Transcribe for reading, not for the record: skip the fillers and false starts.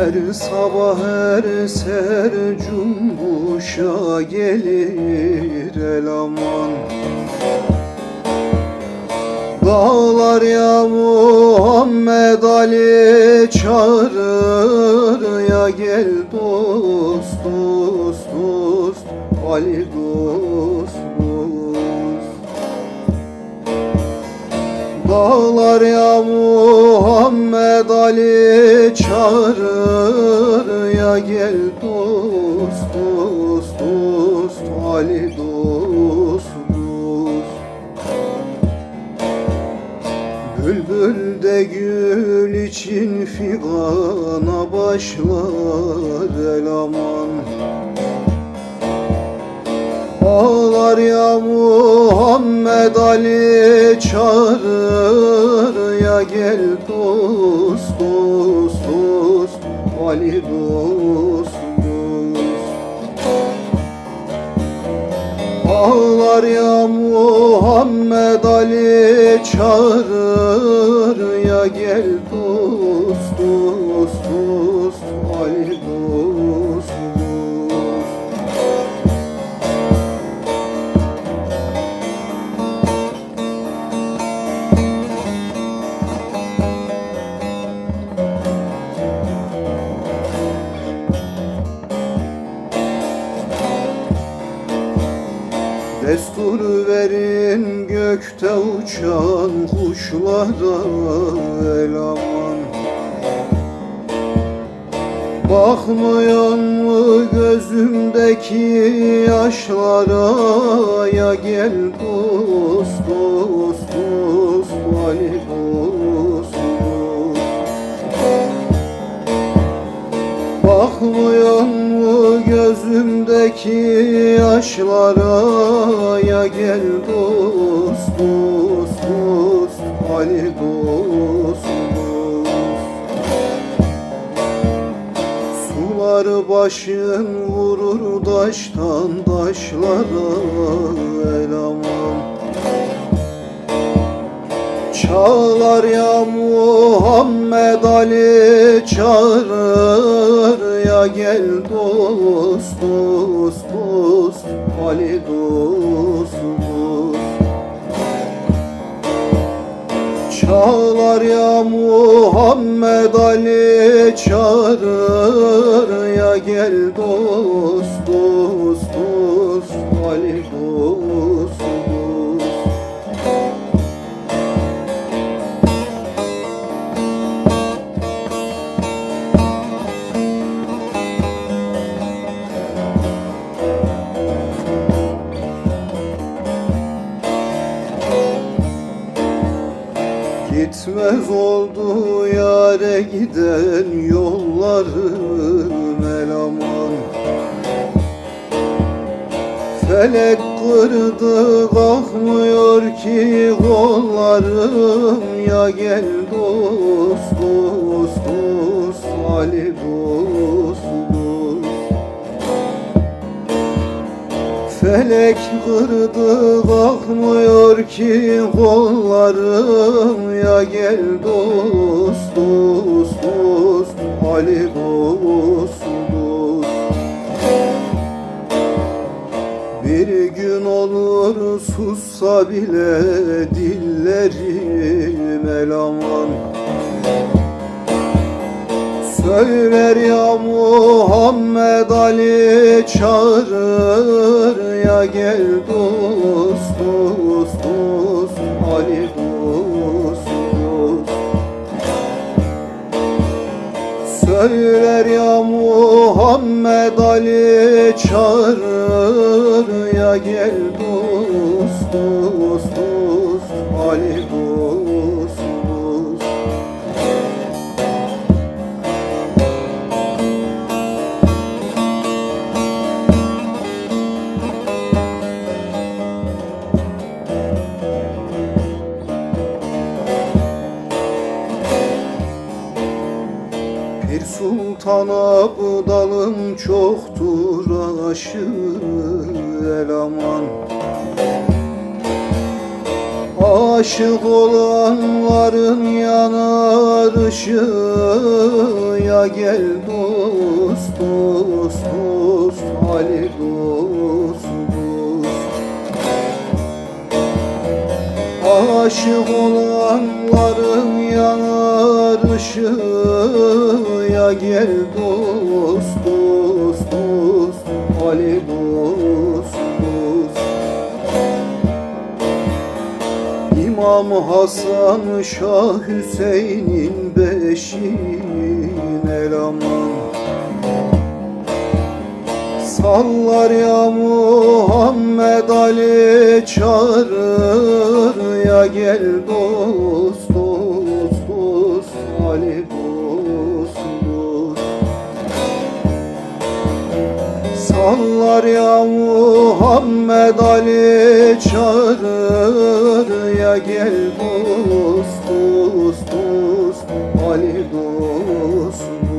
Her sabah her ser cumbuşa gelir eleman. Dağlar ya Muhammed Ali çağırır ya, gel dost dost dost Ali dost dost. Dağlar ya Muhammed Ali çağırır ya, gel dost dost dost Ali dost dost. Bülbül de gül için figana başlar eleman. Ağlar ya Muhammed Ali çağırır ya, gel dost dost dost Ali dost dost. Ağlar ya Muhammed Ali çağırır ya, gel dost dost dost Ali dost dost. Destur verin gökte uçan kuşlara eleman. Bakmıyor mu gözümdeki yaşlara ya, gel dost dost dost Ali dost dost. Bakmıyor mu gözümdeki yaşlara ya, gel dost dost dost Ali dost dost. Sular başın vurur taştan taşlara eleman. Çağlar ya Muhammed Ali çağırır ya, gel dost dost dost Ali dost dost. Çağlar ya Muhammed Ali çağırır ya, gel dost dost dost Ali dost dost. Gitmez oldu yâre giden yollarım eleman. Felek kırdı kalkmıyor ki kollarım ya, gel dost dost dost Ali dost dost. Felek kırdı kalkmıyor ki kollarım ya, gel dost dost dost Ali dost dost. Bir gün olur sussa bile dillerim eleman. Söyler ya Muhammed Ali çağırır ya, gel dost dost dost Ali dost dost. Söyler ya Muhammed Ali çağırır ya, gel dost dost dost Ali dost dost. Pir Sultan Abdalım çoktur aşı eleman. Aşık olanların yanar ışığı ya gel dost dost dost Ali dost dost. Aşık olanların yarışı ya gel dost dost dost Ali dost dost. İmam Hasan Şah Hüseyin'in beşin eleman. Sallar ya Muhammed Ali çağırır ya gel dost dost dost Ali dost dost. Sallar ya Muhammed Ali çağırır ya gel dost dost dost Ali dost.